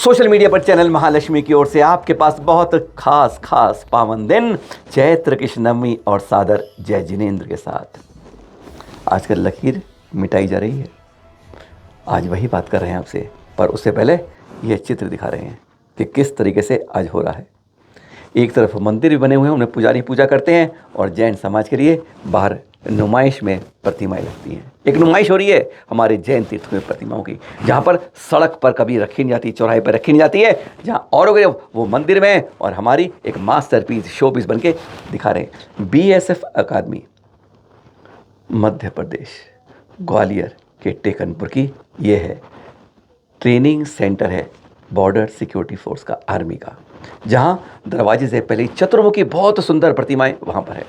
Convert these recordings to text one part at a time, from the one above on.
Social media पर channel Mahalakshmi की ओर से आपके पास बहुत खास पावन दिन चैत्र कृष्ण नवमी और सादर जय जिनेंद्र के साथ आजकल लकीर मिटाई जा रही है। आज वही बात कर रहे हैं आपसे, पर उससे पहले यह चित्र दिखा रहे हैं कि किस तरीके से आज हो रहा है। एक तरफ मंदिर भी बने हुए हैं, उन्हें पुजारी पूजा करते हैं और जैन समाज के लिए बाहर नुमाइश में प्रतिमाएं लगती हैं। एक नुमाइश हो रही है हमारे जैन तीर्थ में प्रतिमाओं की, जहाँ पर सड़क पर कभी रखी नहीं जाती, चौराहे पर रखी नहीं जाती है, जहाँ औरों के वो मंदिर में, और हमारी एक मास्टरपीस शो पीस बन के दिखा रहे हैं। BSF अकादमी मध्य प्रदेश ग्वालियर के टेकनपुर की ये है, ट्रेनिंग सेंटर है बॉर्डर सिक्योरिटी फोर्स का, आर्मी का, जहाँ दरवाजे से पहले चतुर्मुखी बहुत सुंदर प्रतिमाएं वहाँ पर है।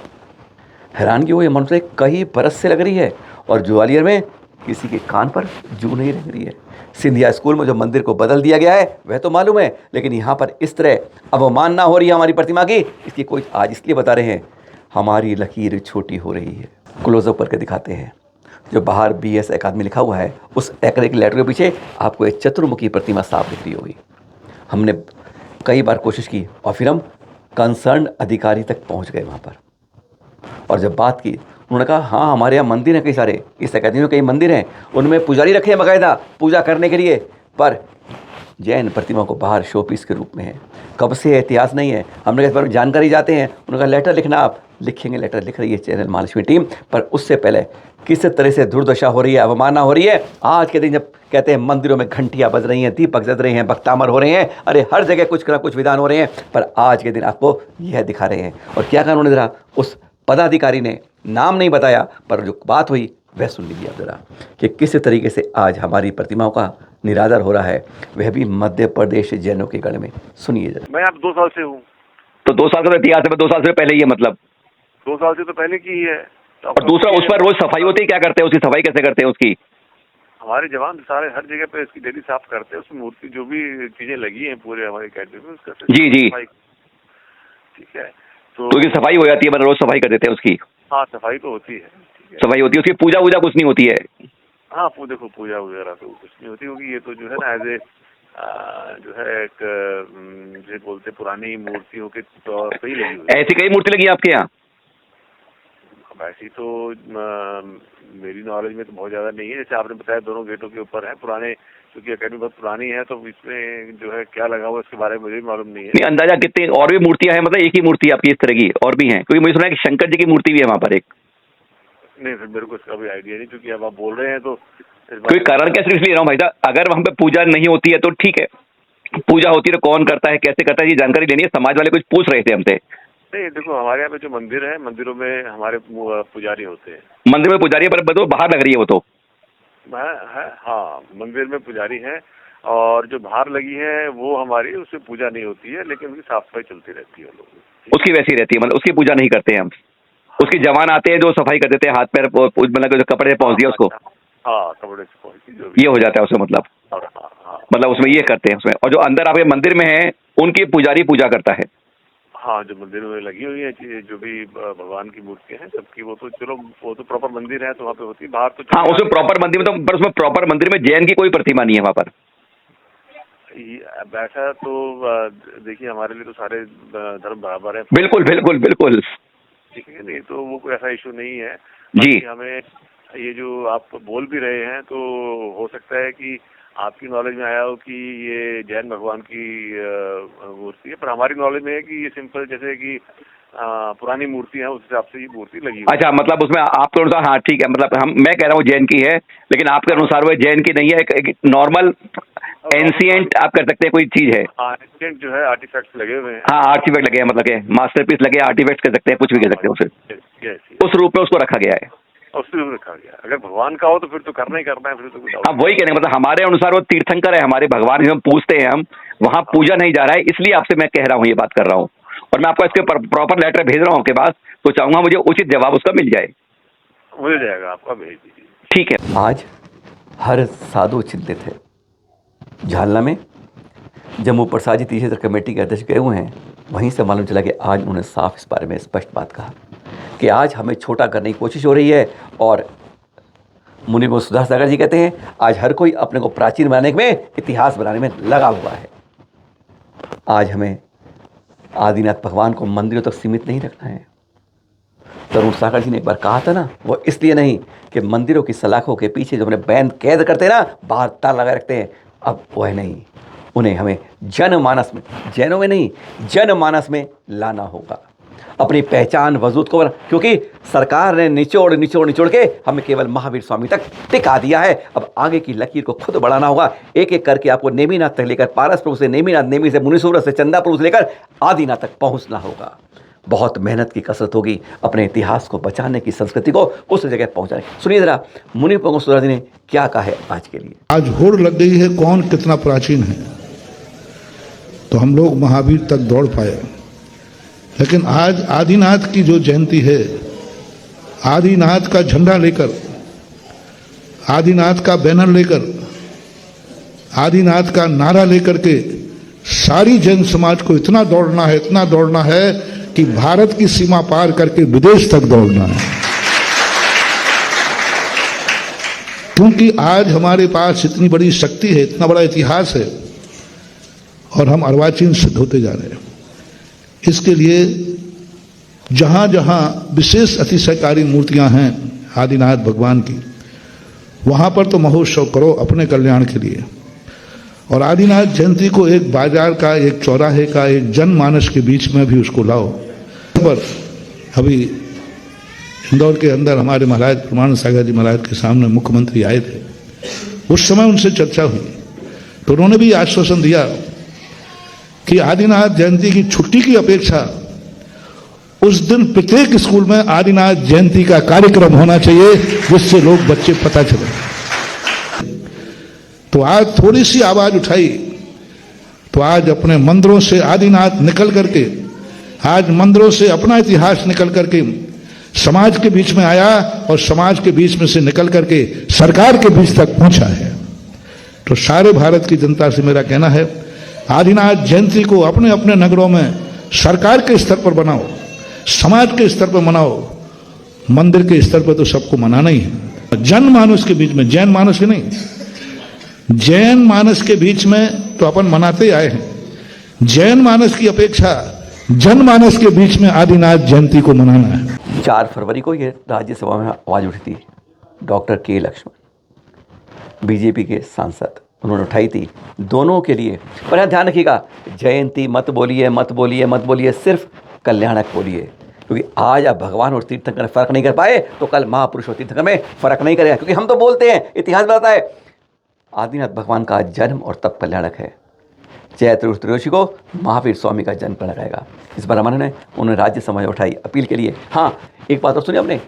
हैरानगी हो, ये मन से कई बरस से लग रही है और ग्वालियर में किसी के कान पर जू नहीं लग रही है। सिंधिया स्कूल में जो मंदिर को बदल दिया गया है वह तो मालूम है, लेकिन यहाँ पर इस तरह अवमानना हो रही है हमारी प्रतिमा की, इसकी कोई आज इसलिए बता रहे हैं हमारी लकीर छोटी हो रही है। क्लोजअप करके दिखाते हैं। जो बाहर BS अकादमी लिखा हुआ है उस एक्रेलिक लेटर के पीछे आपको एक चतुर्मुखी प्रतिमा साफ दिख रही होगी। हमने कई बार कोशिश की और फिर हम कंसर्न अधिकारी तक पहुंच गए वहाँ पर, और जब बात की उन्होंने कहा हाँ हमारे यहाँ मंदिर हैं कई सारे, इस अकादमी में कई मंदिर हैं, उनमें पुजारी रखे हैं बाकायदा पूजा करने के लिए, पर जैन प्रतिमा को बाहर शोपीस के रूप में है। कब से इतिहास नहीं है, हमने इस बारे में जानकारी जाते हैं, उन्होंने कहा लेटर लिखना, आप लिखेंगे, लेटर लिख रही है चैनल महालक्ष्मी टीम, पर उससे पहले किस तरह से दुर्दशा हो रही है, अवमानना हो रही है। आज के दिन जब कहते हैं मंदिरों में घंटियाँ बज रही हैं, दीपक जल रहे हैं, बख्तामर हो रहे हैं, अरे हर जगह कुछ ना कुछ विधान हो रहे हैं, पर आज के दिन आपको यह दिखा रहे हैं। और क्या कहा उन्होंने, ज़रा उस पदाधिकारी ने नाम नहीं बताया, पर जो बात हुई वह सुन लीजिए आप ज़रा, कि किस तरीके से आज हमारी प्रतिमाओं का निरादर हो रहा है, वह भी मध्य प्रदेश जैनों के गढ़ में। सुनिए जरा। मैं अब 2 साल से हूँ। तो 2 साल का इतिहास है, 2 साल से पहले ही है, मतलब 2 साल से तो पहले की ही है। और दूसरा उस पर रोज सफाई होती है, क्या करते हैं उसकी सफाई, कैसे करते हैं उसकी? हमारे जवान सारे हर जगह पे इसकी डेली साफ करते हैं, उसमें मूर्ति जो भी चीजें लगी हैं पूरे हमारे अकेडमी में उसका जी जी ठीक है। तो उसकी सफाई हो जाती है, मतलब रोज सफाई कर देते हैं उसकी? हाँ सफाई तो होती है, सफाई होती है, उसकी पूजा वूजा कुछ नहीं होती है? हाँ देखो पूजा वगैरह तो कुछ नहीं होती होगी, ये तो जो है ना एज ए जो है एक जो बोलते पुरानी मूर्तियों के तौर पर ही लगी हुई। ऐसी कई मूर्ति लगी है आपके यहाँ? ऐसी तो मेरी नॉलेज में तो बहुत ज्यादा नहीं है, जैसे आपने बताया दोनों गेटों के ऊपर है पुराने, क्योंकि अकेडमी बहुत पुरानी है तो इसमें जो है क्या लगा हुआ इसके बारे में मुझे भी मालूम नहीं है। नहीं, अंदाजा कितनी और भी मूर्तियां हैं, मतलब एक ही मूर्ति आपकी इस तरह की और भी हैं? क्योंकि मुझे सुना है कि शंकर जी की मूर्ति भी है वहाँ पर एक। नहीं फिर मेरे को इसका भी आइडिया नहीं, क्योंकि अब आप बोल रहे हैं तो कोई कारण क्या, सिर्फ ले रहा हूँ भाई साहब, अगर वहाँ पे पूजा नहीं होती है तो ठीक है, पूजा होती है तो कौन करता है, कैसे करता है, ये जानकारी लेनी है। समाज वाले कुछ पूछ रहे थे हमसे। नहीं देखो हमारे यहाँ पे जो मंदिर है, मंदिरों में हमारे पुजारी होते हैं। मंदिर में पुजारी है, पर बाहर लग रही है वो तो है। हाँ मंदिर में पुजारी है, और जो बाहर लगी है वो हमारी, उसमें पूजा नहीं होती है, लेकिन उसकी साफ सफाई चलती रहती है लोग। उसकी वैसी रहती है, मतलब उसकी पूजा नहीं करते हैं हम। उसके जवान आते हैं जो सफाई कर देते हैं, हाथ पैर मतलब जो कपड़े पहुँच दिया उसको, हाँ कपड़े से पहुँच जो ये हो जाता है उसमें, मतलब मतलब उसमें ये करते हैं उसमें। और जो अंदर आपके मंदिर में है उनकी पुजारी पूजा करता है। हाँ जो मंदिर में लगी हुई है जो भी भगवान की मूर्तियाँ हैं सबकी, वो तो चलो वो तो प्रॉपर मंदिर है तो वहाँ पे होती है, बाहर तो हाँ उसमें प्रॉपर मंदिर में तो, पर उसमें प्रॉपर मंदिर में जैन की कोई प्रतिमा नहीं है वहाँ पर। वैसा तो देखिए हमारे लिए तो सारे धर्म बराबर है। बिल्कुल बिल्कुल बिल्कुल, ठीक है, नहीं तो वो कोई ऐसा इशू नहीं है जी। हमें ये जो आप बोल भी रहे हैं तो हो सकता है कि आपकी नॉलेज में आया हो कि ये जैन भगवान की मूर्ति है, पर हमारी नॉलेज में है कि ये सिंपल जैसे कि पुरानी मूर्ति है उस हिसाब से ये मूर्ति लगी। अच्छा, मतलब उसमें आपके अनुसार, हाँ ठीक है, मतलब मैं कह रहा हूँ जैन की है, लेकिन आपके अनुसार वो जैन की नहीं है, एक नॉर्मल एंशिएंट आप कर सकते हैं, कोई चीज है। एंशिएंट जो है आर्टिफैक्ट्स लगे हुए हैं। हाँ आर्टिफैक्ट लगे हैं, मतलब के मास्टरपीस लगे, आर्टिफैक्ट कर सकते हैं, कुछ भी कह सकते हैं उसे, उस रूप में उसको रखा गया है। उसमें रखा गया, अगर भगवान का हो तो फिर तो करना ही करना है, फिर तो अब वही कहने, मतलब हमारे अनुसार वो तीर्थंकर है, हमारे भगवान हम पूछते हैं, हम वहाँ पूजा नहीं जा रहा है, इसलिए आपसे मैं कह रहा हूँ, ये बात कर रहा हूँ, और मैं आपको इसके प्रॉपर लेटर भेज रहा हूँ आपके पास, तो चाहूंगा मुझे उचित जवाब उसका मिल जाए। मिल जाएगा, आपका भेज दीजिए। ठीक है। आज हर साधु चिंतित है। झालना में जम्मू प्रसाद जी तीसरे कमेटी के अध्यक्ष गए हुए हैं, वहीं से मालूम चला कि आज उन्होंने साफ इस बारे में स्पष्ट बात कहा कि आज हमें छोटा करने की कोशिश हो रही है, और मुनि सुधार सागर जी कहते हैं आज हर कोई अपने को प्राचीन बनाने में, इतिहास बनाने में लगा हुआ है। आज हमें आदिनाथ भगवान को मंदिरों तक सीमित नहीं रखना है। तरुण सागर जी ने एक बार कहा था ना, वो इसलिए नहीं कि मंदिरों की सलाखों के पीछे जो अपने बैन कैद करते हैं ना, बाहर ताला लगा रखते हैं, अब वह नहीं, उन्हें हमें जनमानस में, जैनों में नहीं, जनमानस में लाना होगा, अपनी पहचान वजूद को, क्योंकि सरकार ने निचोड़ निचोड़ निचोड़ के हमें केवल महावीर स्वामी तक टिका दिया है। अब आगे की लकीर को खुद बढ़ाना होगा। एक एक करके आपको नेमिनाथ तक लेकर, पारस प्रभु से नेमिनाथ, नेमी से मुनीश्वर से चंदा प्रभु से लेकर आदिनाथ तक पहुंचना होगा। बहुत मेहनत की कसरत होगी अपने इतिहास को बचाने की, संस्कृति को उस जगह पहुंचाने। सुनिए जरा मुनि पंगुसुरा जी ने क्या कहा है आज के लिए। आज होड़ लग गई है कौन कितना प्राचीन है, तो हम लोग महावीर तक दौड़ पाए। लेकिन आज आदिनाथ की जो जयंती है, आदिनाथ का झंडा लेकर, आदिनाथ का बैनर लेकर, आदिनाथ का नारा लेकर के सारी जन समाज को इतना दौड़ना है, इतना दौड़ना है कि भारत की सीमा पार करके विदेश तक दौड़ना है। क्योंकि आज हमारे पास इतनी बड़ी शक्ति है, इतना बड़ा इतिहास है, और हम अर्वाचीन सिद्ध होते जा रहे हैं। इसके लिए जहां जहां विशेष अतिशयकारी मूर्तियां हैं आदिनाथ भगवान की, वहां पर तो महोत्सव करो अपने कल्याण के लिए, और आदिनाथ जयंती को एक बाजार का, एक चौराहे का, एक जनमानस के बीच में भी उसको लाओ। पर अभी इंदौर के अंदर हमारे महाराज प्रमाण सागर जी महाराज के सामने मुख्यमंत्री आए थे, उस समय उनसे चर्चा हुई तो उन्होंने भी आश्वासन दिया कि आदिनाथ जयंती की छुट्टी की अपेक्षा उस दिन प्रत्येक स्कूल में आदिनाथ जयंती का कार्यक्रम होना चाहिए, जिससे लोग बच्चे पता चले। तो आज थोड़ी सी आवाज उठाई तो आज अपने मंदिरों से आदिनाथ निकल करके, आज मंदिरों से अपना इतिहास निकल करके समाज के बीच में आया, और समाज के बीच में से निकल करके सरकार के बीच तक पहुंचा है। तो सारे भारत की जनता से मेरा कहना है, आदिनाथ जयंती को अपने अपने नगरों में सरकार के स्तर पर बनाओ, समाज के स्तर पर मनाओ, मंदिर के स्तर पर तो सबको मनाना ही है। जनमानस के बीच में, जैन मानस के नहीं, जैन मानस के बीच में तो अपन मनाते आए हैं। जैन मानस की अपेक्षा जनमानस के बीच में आदिनाथ जयंती को मनाना है। 4 फरवरी को ये राज्यसभा में आवाज उठी थी। डॉक्टर के लक्ष्मण बीजेपी के सांसद, उन्होंने उठाई थी दोनों के लिए। पर यहाँ ध्यान रखिएगा, जयंती मत बोलिए, मत बोलिए, मत बोलिए, सिर्फ कल्याणक बोलिए, क्योंकि आज आप भगवान और तीर्थंकर में फर्क नहीं कर पाए तो कल महापुरुष और तीर्थंकर में फर्क नहीं करेगा। क्योंकि हम तो बोलते हैं, इतिहास बताता है आदिनाथ भगवान का जन्म और तप कल्याणक है। चैत्र त्रयोदशी को महावीर स्वामी का जन्म कल्याणक आएगा। इस बार उन्होंने राज्यसभा में उठाई अपील के लिए। हाँ, एक बात और सुनिए आपने,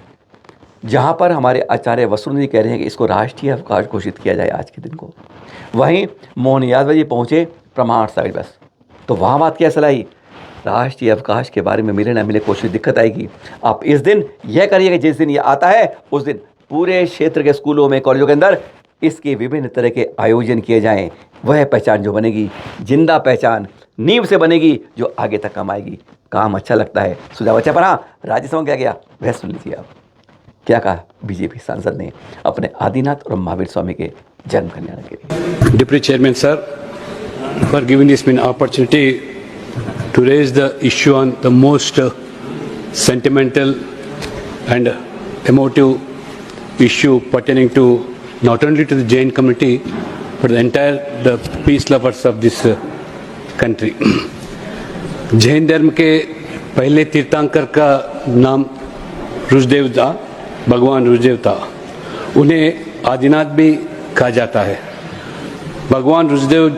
जहाँ पर हमारे आचार्य वसुंधरा जी कह रहे हैं कि इसको राष्ट्रीय अवकाश घोषित किया जाए आज के दिन को, वहीं मोहन यादव जी पहुँचे प्रमाण सागर बस, तो वहाँ बात क्या सलाही, राष्ट्रीय अवकाश के बारे में मिले ना मिले कोई दिक्कत आएगी। आप इस दिन यह करिए कि जिस दिन ये आता है उस दिन पूरे क्षेत्र के स्कूलों में, कॉलेजों के अंदर इसके विभिन्न तरह के आयोजन किए जाएं। वह पहचान जो बनेगी, जिंदा पहचान, नींव से बनेगी, जो आगे तक काम आएगी। काम अच्छा लगता है, सुझाव अच्छा। पर हाँ, राज्यसभा क्या गया वह सुन लीजिए आप। क्या कहा बीजेपी सांसद ने अपने आदिनाथ और महावीर स्वामी के जन्म कल्याण के लिए। Deputy Chairman sir, for giving this opportunity to raise the issue on the most sentimental and emotive issue pertaining to not only to the Jain community but the entire the peace lovers of this country. Jain धर्म के पहले तीर्थंकर का नाम ऋषदेव था, भगवान ऋषदेव था। उन्हें आदिनाथ भी कहा जाता है। भगवान ऋषदेव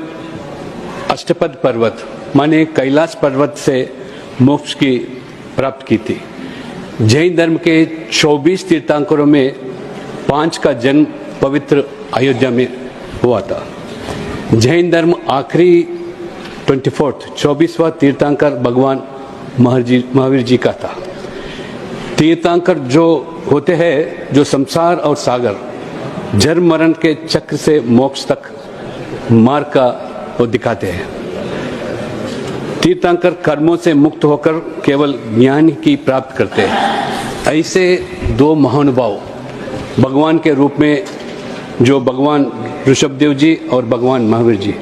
अष्टपद पर्वत माने कैलाश पर्वत से मोक्ष की प्राप्त की थी। जैन धर्म के 24 तीर्थंकरों में 5 का जन्म पवित्र अयोध्या में हुआ था। जैन धर्म आखिरी 24वां तीर्थंकर भगवान महावीर जी का था। तीर्थंकर जो होते हैं, जो संसार और सागर, जन्म मरण के चक्र से मोक्ष तक मार्ग का वो दिखाते हैं। तीर्थंकर कर्मों से मुक्त होकर केवल ज्ञान की प्राप्त करते हैं। ऐसे 2 महानुभाव भगवान के रूप में, जो भगवान ऋषभदेव जी और भगवान Mahavir ji,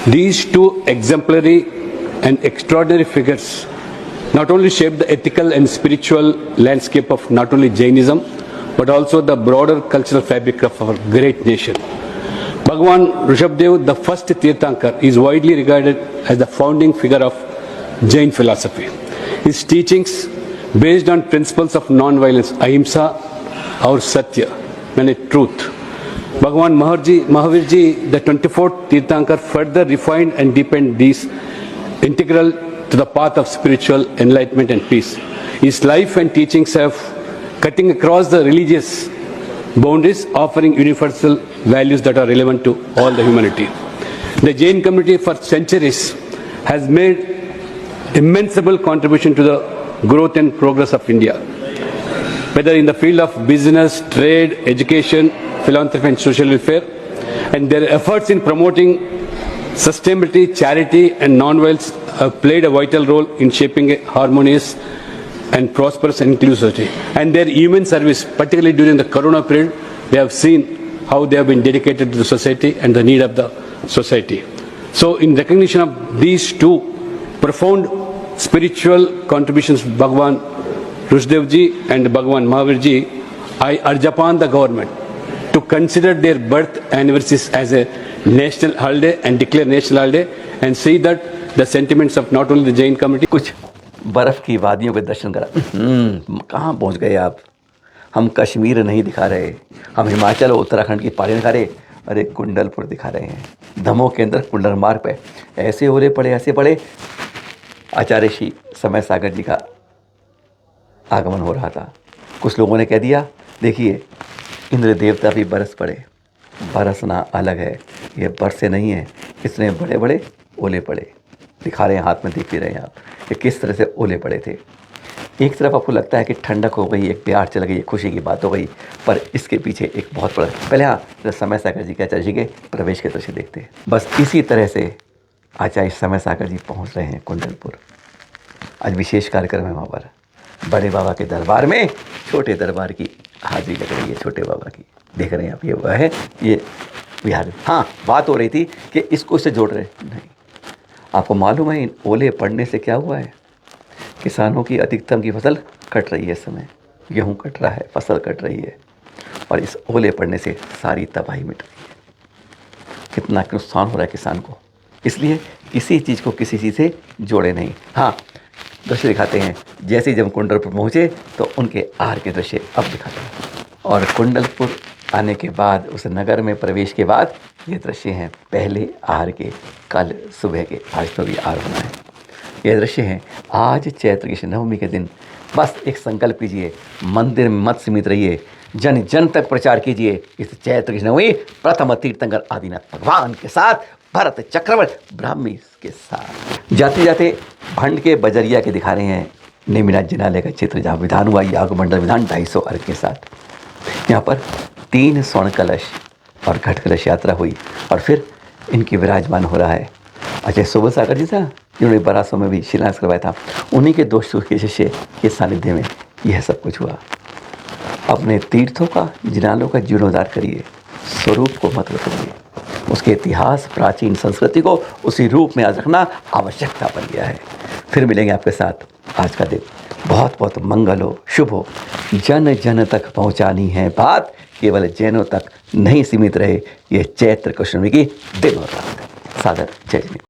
these 2 exemplary and extraordinary figures not only shaped the ethical and spiritual landscape of not only Jainism, but also the broader cultural fabric of our great nation. Bhagwan Rishabhdev, the first Tirthankar, is widely regarded as the founding figure of Jain philosophy. His teachings, based on principles of non-violence, ahimsa or satya, meaning truth. Bhagwan Mahavirji, the 24th Tirthankar, further refined and deepened these integral to the path of spiritual enlightenment and peace. His life and teachings have cutting across the religious boundaries, offering universal values that are relevant to all the humanity. The Jain community for centuries has made immensible contribution to the growth and progress of India, whether in the field of business, trade, education, philanthropy and social welfare, and their efforts in promoting sustainability, charity and non-violence have played a vital role in shaping a harmonious and prosperous and inclusive society. And their immense service, particularly during the Corona period, they have seen how they have been dedicated to the society and the need of the society. So in recognition of these two profound spiritual contributions, Bhagwan Rishabhdev ji and Bhagwan Mahavir ji, I urge upon the government to consider their birth anniversaries as a national holiday and declare national holiday and see that the sentiments of not only the Jain community. कुछ बर्फ़ की वादियों के दर्शन करा। कहाँ पहुँच गए आप? हम कश्मीर नहीं दिखा रहे, हम हिमाचल और उत्तराखंड की पहाड़ियाँ दिखा रहे, अरे कुंडलपुर दिखा रहे हैं। दमोह के अंदर कुंडल मार्ग पे ऐसे ओले पड़े, ऐसे पड़े, आचार्य श्री समय सागर जी का आगमन हो रहा था। कुछ लोगों ने कह दिया, देखिए इंद्र देवता भी बरस पड़े, बरसना अलग है, ये बरसे नहीं है, इतने बड़े बड़े ओले पड़े। दिखा रहे हैं, हाथ में देख भी रहे हैं आप कि किस तरह से ओले पड़े थे। एक तरफ आपको लगता है कि ठंडक हो गई, एक प्यार चल गई, खुशी की बात हो गई, पर इसके पीछे एक बहुत बड़ा पहले हाँ समय सागर जी के आचार्य जी के प्रवेश के दृश्य देखते हैं। बस इसी तरह से आचार्य समय सागर जी पहुंच रहे हैं कुंडलपुर। आज विशेष कार्यक्रम है वहाँ पर, बड़े बाबा के दरबार में छोटे दरबार की हाजिरी लग रही है। छोटे बाबा की देख रहे हैं आप, ये हुआ है, ये बिहार। हाँ, बात हो रही थी कि इसको इससे जोड़ रहे नहीं। आपको मालूम है इन ओले पड़ने से क्या हुआ है? किसानों की अधिकतम की फसल कट रही है इस समय, गेहूँ कट रहा है, फसल कट रही है, और इस ओले पड़ने से सारी तबाही मिट रही है। कितना नुकसान हो रहा है किसान को। इसलिए किसी चीज़ को किसी चीज़ से जोड़े नहीं। हाँ, दृश्य दिखाते हैं, जैसे जब कुंडलपुर पहुँचे तो उनके आहार के दृश्य अब दिखाते हैं। और कुंडलपुर आने के बाद, उस नगर में प्रवेश के बाद ये दृश्य हैं पहले आहार के, कल सुबह के। आज तो भी आहार होना है। ये दृश्य हैं आज चैत्र कृष्ण नवमी के दिन। बस एक संकल्प कीजिए, मंदिर में मत सीमित रहिए, जन जन तक प्रचार कीजिए इस चैत्र कृष्ण नवमी प्रथम तीर्थंकर आदिनाथ भगवान के साथ, भरत चक्रवर्ती ब्राह्मी के साथ। जाते जाते भंड के बजरिया के दिखा रहे हैं नेमिनाथ जिनालय का चित्र, जहाँ विधान हुआ याग मंडल विधान 250 अर्घ के साथ। यहाँ पर 3 स्वर्ण कलश और घट कलश यात्रा हुई और फिर इनकी विराजमान हो रहा है अजय सुबह सागर जी था, जिन्होंने बरासों में भी शिलान्यास करवाया था। उन्हीं के दोस्तों के शिष्य के सानिध्य में यह सब कुछ हुआ। अपने तीर्थों का, जिनालों का जीर्णोद्धार करिए, स्वरूप को मत रखिए, उसके इतिहास, प्राचीन संस्कृति को उसी रूप में आज रखना आवश्यकता बन गया है। फिर मिलेंगे आपके साथ। आज का दिन बहुत बहुत मंगल हो, शुभ हो। जन जन तक पहुंचानी है बात, केवल जैनों तक नहीं सीमित रहे। ये चैत्र कृष्ण की दिन और रात। सादर जय जिनेंद्र।